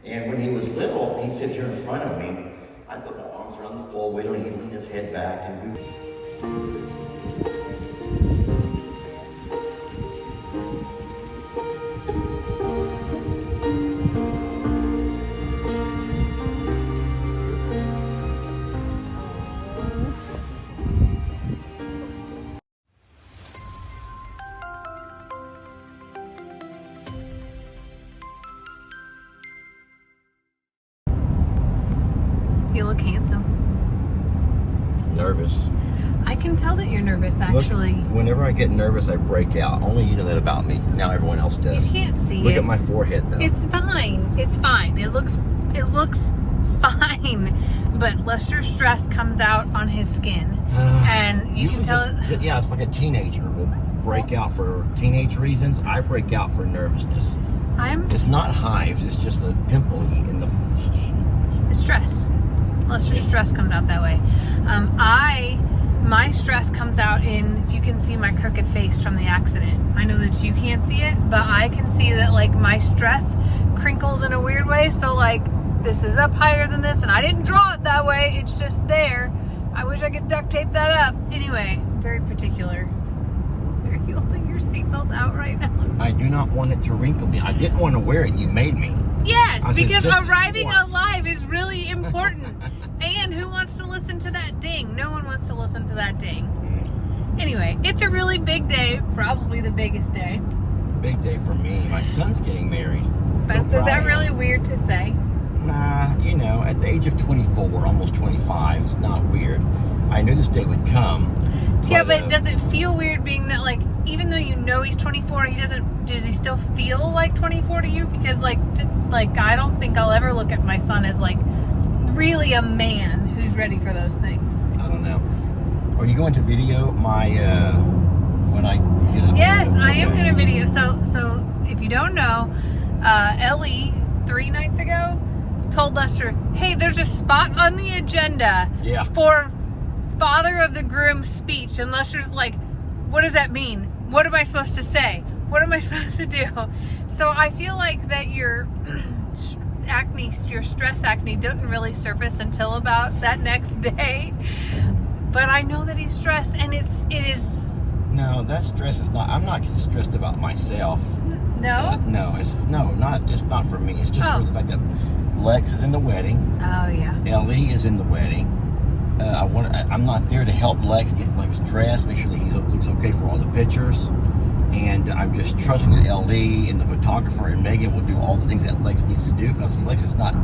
And when he was little, he'd sit here in front of me. I'd put my arms around the full weight on him, he'd lean his head back and do. You look handsome. Nervous. I can tell that you're nervous, actually. Look, whenever I get nervous, I break out. Only you know that about me. Now everyone else does. You can't see Look it. at my forehead, though. It's fine. It's fine. It looks fine. But Lester's stress comes out on his skin. And you can tell it. Yeah, it's like a teenager will break out for teenage reasons. I break out for nervousness. It's not hives. It's just a pimple in the... It's stress. Lester's stress comes out that way. My stress comes out in, you can see my crooked face from the accident. I know that you can't see it, but I can see that like my stress crinkles in a weird way. So like this is up higher than this and I didn't draw it that way. It's just there. I wish I could duct tape that up. Anyway, very particular. Are you holding your seatbelt out right now? I do not want it to wrinkle me. I didn't want to wear it. You made me. Yes, because arriving alive is really important. And who wants to listen to that ding? No one wants to listen to that ding. Anyway, it's a really big day, probably the biggest day. Big day for me. My son's getting married. But is that really weird to say? Nah, you know, at the age of 24, almost 25, it's not weird. I knew this day would come. Yeah, but does it feel weird being that, like, even though you know he's 24, does he still feel like 24 to you? Because, like, I don't think I'll ever look at my son as, like, really a man who's ready for those things. I don't know. Are you going to video my, when I get up? Yes, I am going to video. So if you don't know, Ellie, 3 nights ago, told Lester, hey, there's a spot on the agenda for father of the groom speech. And Lester's like, what does that mean? What am I supposed to say? What am I supposed to do? So I feel like that your stress acne didn't really surface until about that next day. But I know that he's stressed, and it is. No, that stress is not. I'm not stressed about myself. No. It's not for me. It's just for the fact that Lex is in the wedding. Oh yeah. Ellie is in the wedding. I'm not there to help Lex get Lex dressed, make sure that he looks okay for all the pictures. And I'm just trusting that Ellie and the photographer and Megan will do all the things that Lex needs to do, because Lex is not,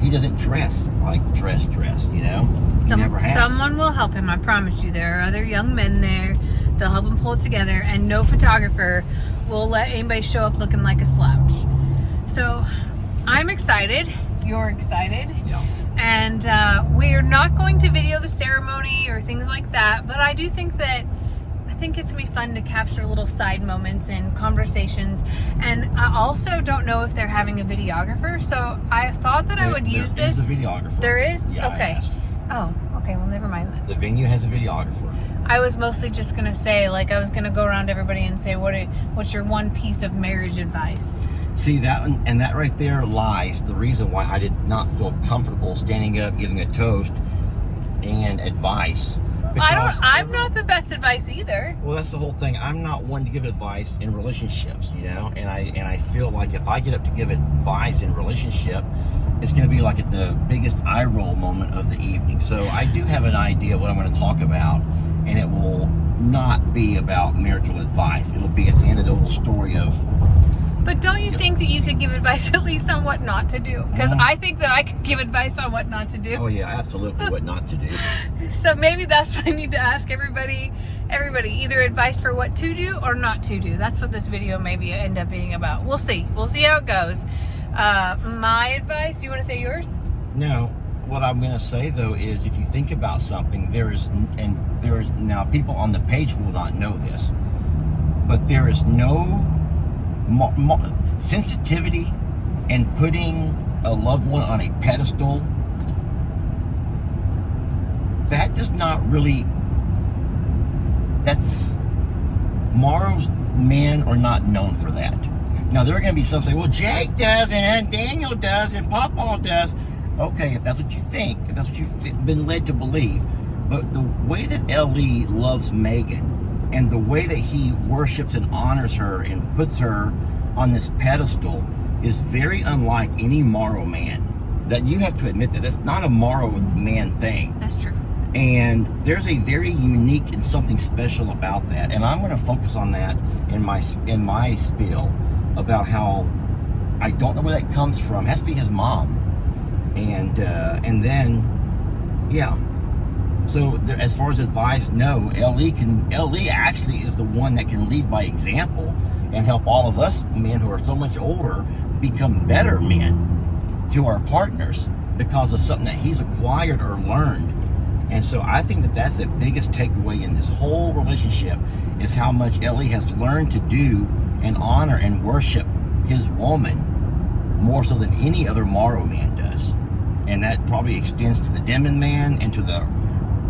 he doesn't dress like dress, you know? He never has. Someone will help him, I promise you. There are other young men there. They'll help him pull it together, and no photographer will let anybody show up looking like a slouch. So I'm excited. You're excited. Yeah. And we're not going to video the ceremony or things like that, but I do think that it's gonna be fun to capture little side moments and conversations. And I also don't know if they're having a videographer, so I thought that I would use this. There is a videographer. There is? Yeah, okay. I asked. Oh, okay, well never mind then. The venue has a videographer. I was mostly just gonna say, like, I was gonna go around to everybody and say, what's your one piece of marriage advice? See, that one, and that right there lies the reason why I did not feel comfortable standing up, giving a toast and advice. I'm not the best advice either. Well, that's the whole thing. I'm not one to give advice in relationships, you know, and I feel like if I get up to give advice in relationship, it's going to be like at the biggest eye roll moment of the evening. So I do have an idea of what I'm going to talk about, and it will not be about marital advice. It'll be at the end of the whole story of. But don't you think that you could give advice at least on what not to do? Because I think that I could give advice on what not to do. Oh yeah, absolutely, what not to do. So maybe that's what I need to ask everybody, either advice for what to do or not to do. That's what this video maybe end up being about. We'll see how it goes. My advice, do you want to say yours? No. What I'm going to say though is, if you think about something, there is now people on the page will not know this, but there is no sensitivity and putting a loved one on a pedestal. That does not really. That's Morrow's men are not known for that. Now, there are going to be some say, well, Jake does, and Daniel does, and Papa does. Okay, if that's what you think, if that's what you've been led to believe. But the way that Ellie loves Megan and the way that he worships and honors her and puts her on this pedestal is very unlike any Morrow man. That you have to admit that that's not a Morrow man thing. That's true. And there's a very unique and something special about that. And I'm going to focus on that in my spiel about how I don't know where that comes from. It has to be his mom. And then, yeah. So there, as far as advice, no, Ellie actually is the one that can lead by example and help all of us men who are so much older become better men to our partners because of something that he's acquired or learned. And so I think that that's the biggest takeaway in this whole relationship is how much Ellie has learned to do and honor and worship his woman more so than any other Morrow man does. And that probably extends to the Demon man and to the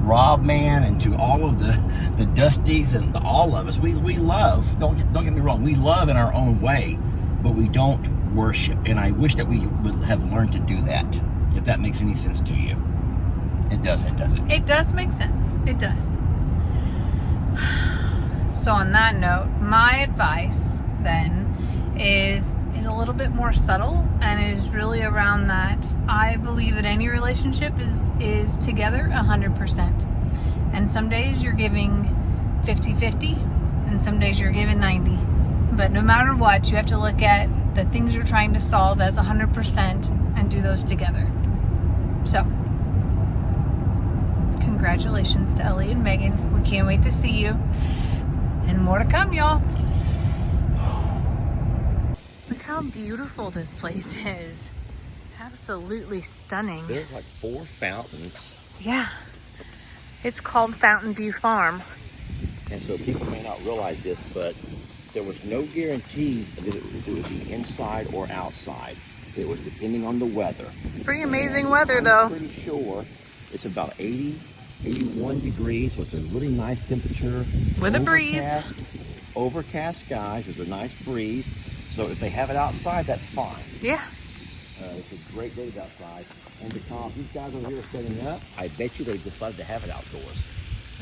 Rob man and to all of the Dusties and all of us. We love, don't get me wrong, we love in our own way, but we don't worship. And I wish that we would have learned to do that, if that makes any sense to you. It doesn't, does it? It does make sense. It does. So on that note, my advice then is a little bit more subtle and is really around that I believe that any relationship is together 100%. And some days you're giving 50-50 and some days you're giving 90. But no matter what, you have to look at the things you're trying to solve as 100% and do those together. So, congratulations to Ellie and Megan. We can't wait to see you. And more to come, y'all. Look how beautiful this place is. Absolutely stunning. There's like 4 fountains. Yeah. It's called Fountain View Farm. And so people may not realize this, but there was no guarantees that it would be inside or outside. It was depending on the weather. It's pretty amazing weather, though. I'm pretty sure it's about 80, 81 degrees, so it's a really nice temperature. With a breeze. Overcast skies, there's a nice breeze. So if they have it outside, that's fine. Yeah. It's a great day outside. And because these guys over here are setting up, I bet you they decided to have it outdoors.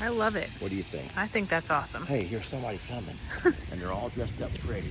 I love it. What do you think? I think that's awesome. Hey, here's somebody coming. And they're all dressed up pretty.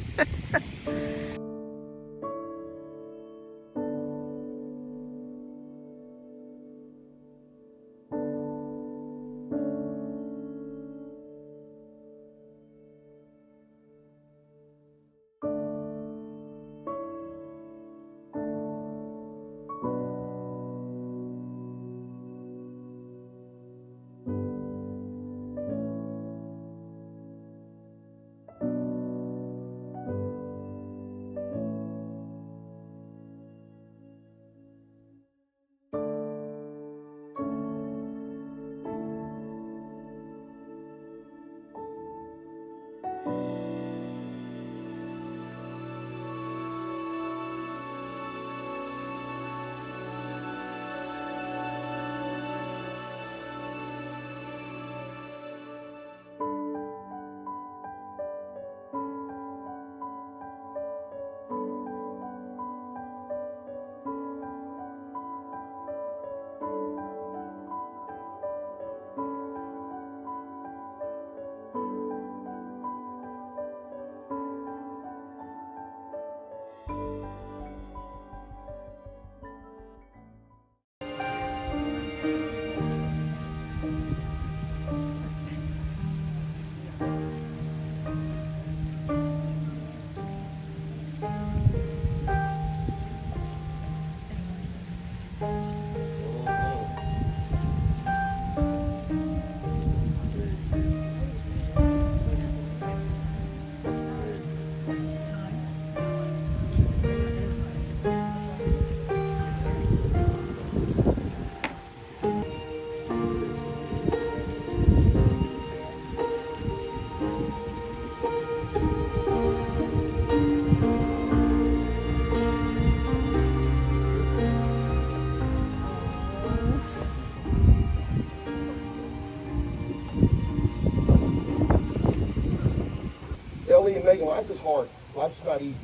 Ellie and Megan, life is hard. Life's not easy.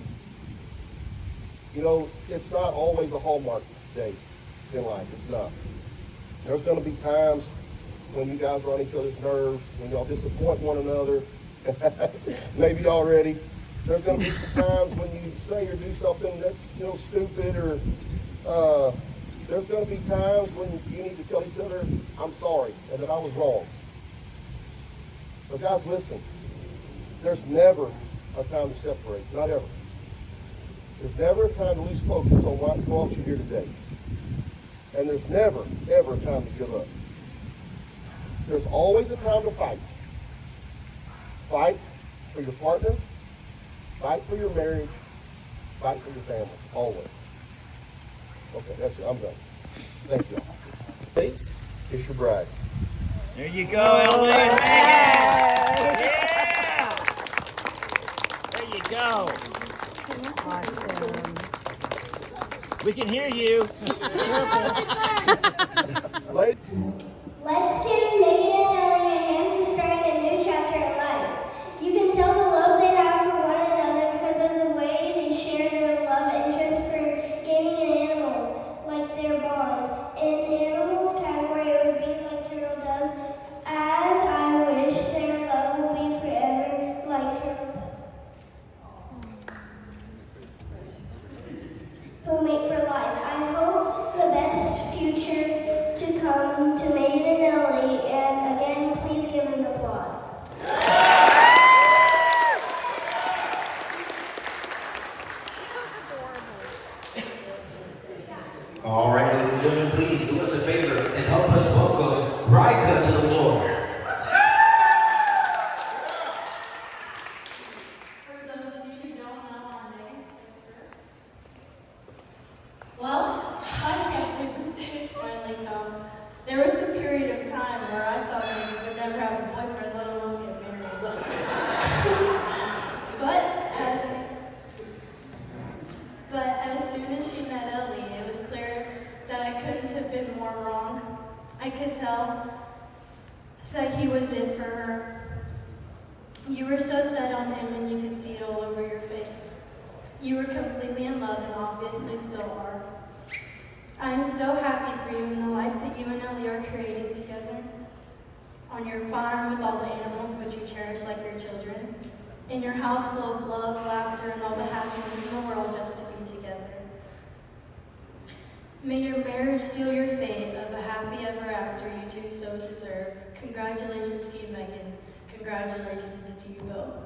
You know, it's not always a Hallmark day in life. It's not. There's going to be times when you guys are on each other's nerves, when y'all disappoint one another, maybe already. There's going to be some times when you say or do something that's, you know, stupid, or there's going to be times when you need to tell each other, I'm sorry, and that I was wrong. But guys, listen, there's never a time to separate, not ever. There's never a time to lose focus on what brought you here today. And there's never, ever a time to give up. There's always a time to fight. Fight for your partner, fight for your marriage, fight for your family, always. Okay, that's it, I'm done. Thank you all. Hey, it's your bride. There you go, Ellie and Megan. Yeah! There you go. Awesome. We can hear you. Let's give Megan and Ellie a hand for starting a new chapter in life. You can tell the love they have for one another because of the way they share their love and interest for gaming and animals, like their bond. In the animals category, it would be like turtle doves, as I wish their love will be forever like turtle doves, who mate for life. I hope the best future to come to Megan and Ellie, and again, please give them applause. All right, ladies and gentlemen, please do us a favor and help us welcome Rika to the floor. For those of you who don't know, I'm Megan's sister. Well, I can't believe this day has finally come. There was a period of time where I thought Megan would never have a boyfriend, let alone get married. But as soon as she met Ellie, it was clear that I couldn't have been more wrong. I could tell that he was it for her. You were so set on him and you could see it all over your face. You were completely in love and obviously still are. I am so happy for you in the life that you and Ellie are creating together. On your farm with all the animals which you cherish like your children. In your house full of love, laughter, and all the happiness in the world just to be together. May your marriage seal your fate of a happy ever after you two so deserve. Congratulations to you, Megan. Congratulations to you both.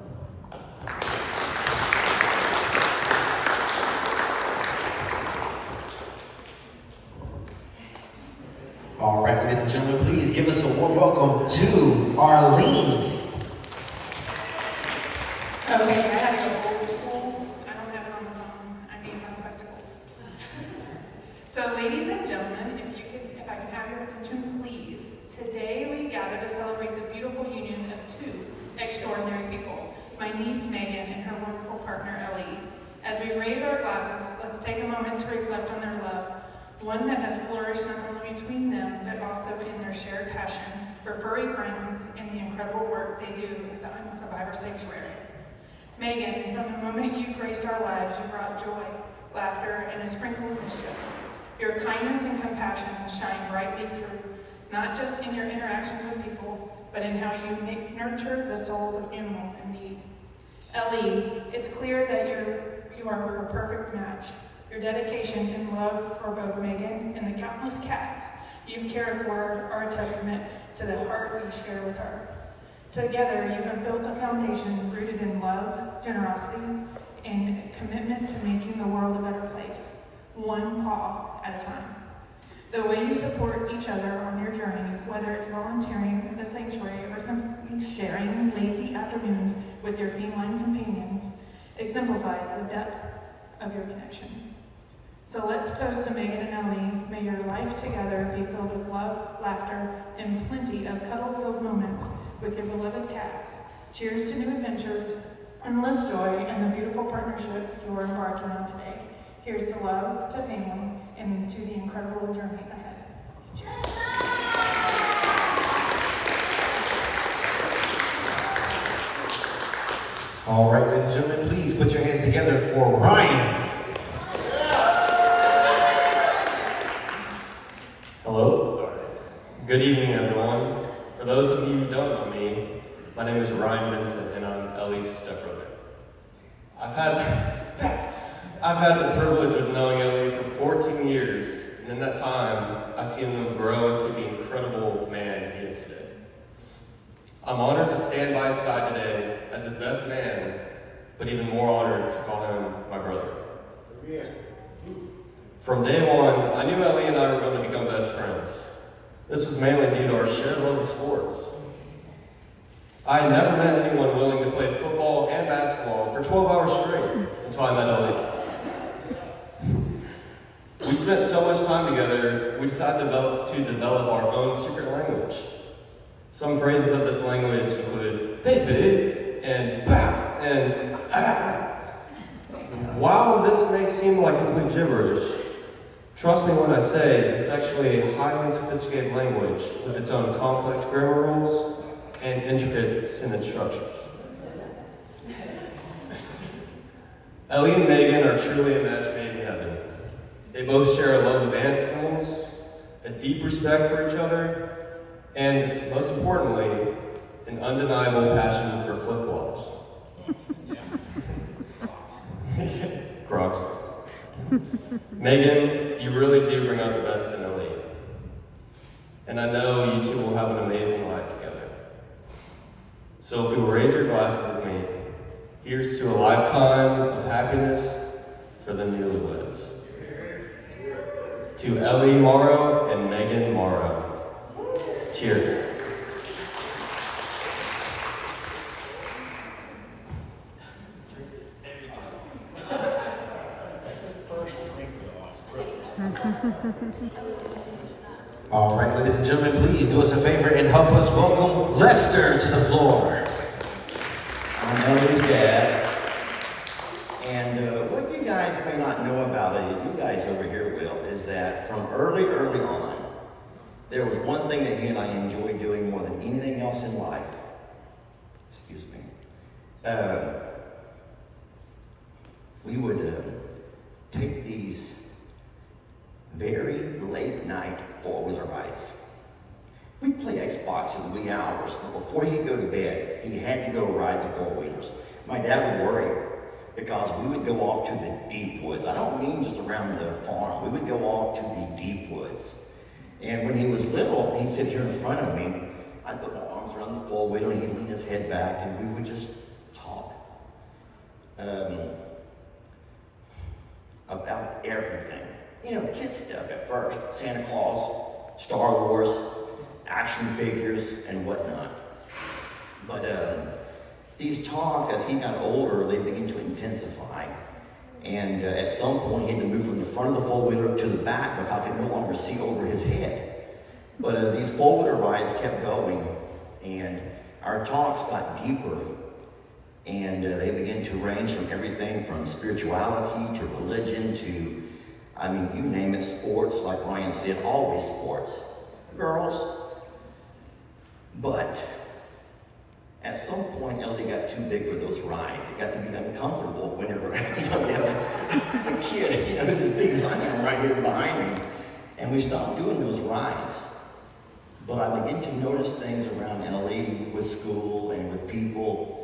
All right, ladies and gentlemen, please give us a warm welcome to Arlene. Okay, I had to go old school. I don't have it on the phone. I need my spectacles. So, ladies and gentlemen, if I can have your attention, please. Today we gather to celebrate the beautiful union of two extraordinary people, my niece Megan and her wonderful partner Ellie. As we raise our glasses, let's take a moment to reflect on their love, one that has flourished not only between them, but also in their shared passion for furry friends and the incredible work they do at the Unsurvivor Sanctuary. Megan, from the moment you graced our lives, you brought joy, laughter, and a sprinkle of mischief. Your kindness and compassion shine brightly through, not just in your interactions with people, but in how you nurture the souls of animals in need. Ellie, it's clear that you are her perfect match. Your dedication and love for both Megan and the countless cats you've cared for are a testament to the heart you share with her. Together, you have built a foundation rooted in love, generosity, and commitment to making the world a better place, one paw at a time. The way you support each other on your journey, whether it's volunteering at the sanctuary or simply sharing lazy afternoons with your feline companions, exemplifies the depth of your connection. So let's toast to Megan and Ellie. May your life together be filled with love, laughter, and plenty of cuddle-filled moments with your beloved cats. Cheers to new adventures, endless joy, and the beautiful partnership you are embarking on today. Here's to love, to family, and to the incredible journey ahead. Cheers. All right, ladies and gentlemen, please put your hands together for Ryan. Good evening, everyone. For those of you who don't know me, my name is Ryan Vincent, and I'm Ellie's stepbrother. I've had the privilege of knowing Ellie for 14 years, and in that time, I've seen him grow into the incredible man he is today. I'm honored to stand by his side today as his best man, but even more honored to call him my brother. Yeah. From day one, I knew Ellie and I were going to become best friends. This was mainly due to our shared love of sports. I had never met anyone willing to play football and basketball for 12 hours straight until I met Ellie. We spent so much time together, we decided to develop our own secret language. Some phrases of this language include, hey babe, and bah, and ah. While this may seem like complete gibberish, trust me when I say it's actually a highly sophisticated language with its own complex grammar rules and intricate sentence structures. Ellie and Megan are truly a match made in heaven. They both share a love of animals, a deep respect for each other, and most importantly, an undeniable passion for flip-flops. Crocs. Megan, you really do bring out the best in Ellie. And I know you two will have an amazing life together. So if you will raise your glasses with me, here's to a lifetime of happiness for the newlyweds. To Ellie Morrow and Megan Morrow. Cheers. All right, ladies and gentlemen, please do us a favor and help us welcome Lester to the floor. I'm Ellie's dad. And what you guys may not know about it, you guys over here will, is that from early on, there was one thing that he and I enjoyed doing more than anything else in life. Excuse me. We would take these very late night four-wheeler rides. We'd play Xbox to the wee hours, but before he'd go to bed, he had to go ride the four-wheelers. My dad would worry because we would go off to the deep woods. I don't mean just around the farm. We would go off to the deep woods. And when he was little, he'd sit here in front of me. I'd put my arms around the four-wheeler and he'd lean his head back and we would just talk about everything. You know, kid stuff at first. Santa Claus, Star Wars, action figures, and whatnot. But these talks, as he got older, they began to intensify. And at some point, he had to move from the front of the four-wheeler to the back because he could no longer see over his head. But these four-wheeler rides kept going, and our talks got deeper. And they began to range from everything from spirituality to religion to, I mean, you name it, sports, like Ryan said, always sports. Girls. But at some point, Ellie got too big for those rides. It got to be uncomfortable whenever you have a kid, you know, as big as I am right here behind me. And we stopped doing those rides. But I began to notice things around Ellie with school and with people.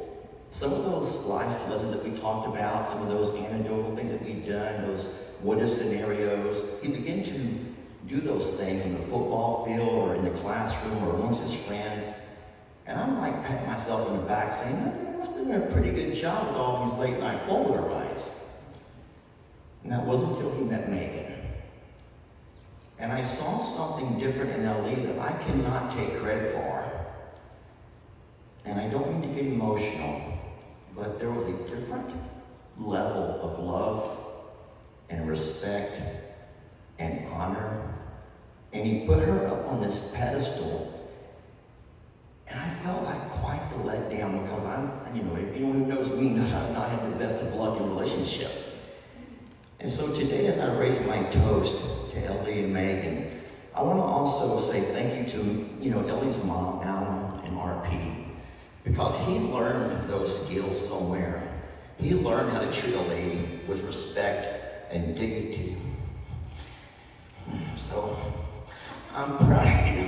Some of those life lessons that we talked about, some of those anecdotal things that we've done, those what-if scenarios, he began to do those things in the football field or in the classroom or amongst his friends. And I'm like patting myself on the back saying, I must have done a pretty good job with all these late night four-wheeler rides. And that wasn't until he met Megan. And I saw something different in Ellie that I cannot take credit for. And I don't mean to get emotional, but there was a different level of love and respect and honor. And he put her up on this pedestal. And I felt like quite the letdown because anyone who knows me knows I'm not had the best of luck in relationship. And so today, as I raise my toast to Ellie and Megan, I want to also say thank you to, Ellie's mom, Alma, and RP, because he learned those skills somewhere. He learned how to treat a lady with respect and dignity. So, I'm proud of you.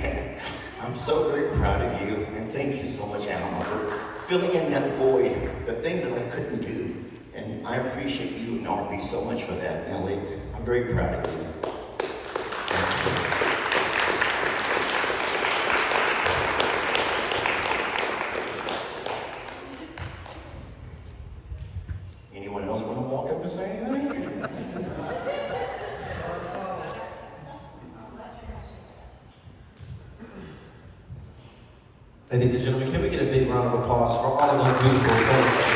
I'm so very proud of you, and thank you so much, Alma, for filling in that void, the things that I couldn't do. And I appreciate you and RB so much for that, Ellie. I'm very proud of you. Anyone else want to walk up and say anything? Ladies and gentlemen, can we get a big round of applause for all of those beautiful folks at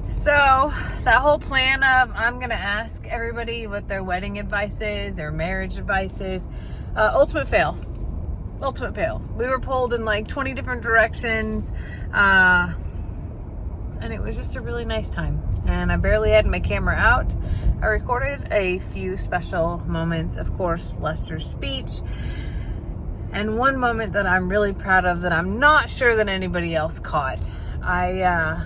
the speech? So that whole plan of I'm gonna ask everybody what their wedding advice is or marriage advice is, ultimate fail. Ultimate fail. We were pulled in like 20 different directions, and it was just a really nice time. And I barely had my camera out. I recorded a few special moments, of course, Lester's speech, and one moment that I'm really proud of that I'm not sure that anybody else caught. I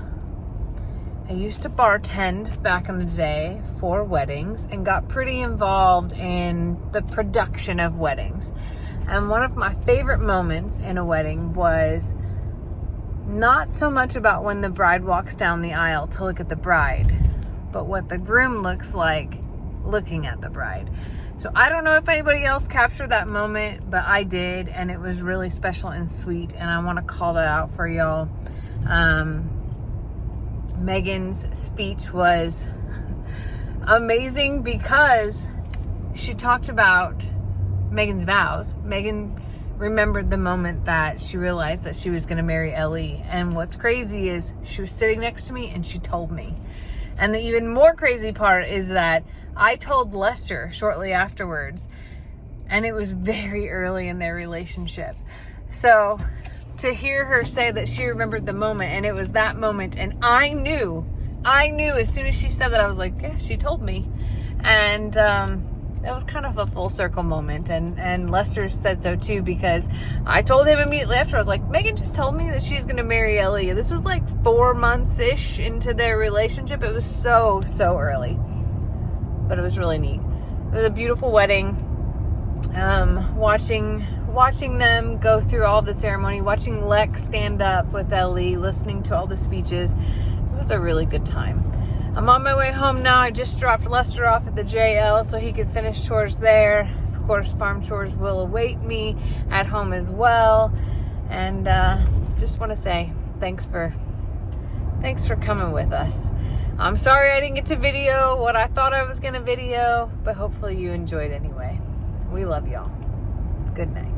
used to bartend back in the day for weddings and got pretty involved in the production of weddings. And one of my favorite moments in a wedding was not so much about when the bride walks down the aisle to look at the bride, but what the groom looks like looking at the bride. So I don't know if anybody else captured that moment, but I did, and it was really special and sweet, and I want to call that out for y'all. Megan's speech was amazing because she talked about Megan's vows. Megan remembered the moment that she realized that she was going to marry Ellie. And what's crazy is she was sitting next to me and she told me. And the even more crazy part is that I told Lester shortly afterwards, and it was very early in their relationship. So to hear her say that she remembered the moment, and it was that moment, and I knew as soon as she said that, I was like, yeah, she told me. And it was kind of a full circle moment, and Lester said so too, because I told him immediately after. I was like, Megan just told me that she's gonna marry Ellie. This was like 4 months-ish into their relationship. It was so early, but it was really neat. It was a beautiful wedding. Watching them go through all the ceremony, watching Lex stand up with Ellie, listening to all the speeches. It was a really good time. I'm on my way home now. I just dropped Lester off at the JL so he could finish chores there. Of course, farm chores will await me at home as well. And just want to say thanks for coming with us. I'm sorry I didn't get to video what I thought I was going to video, but hopefully you enjoyed anyway. We love y'all. Good night.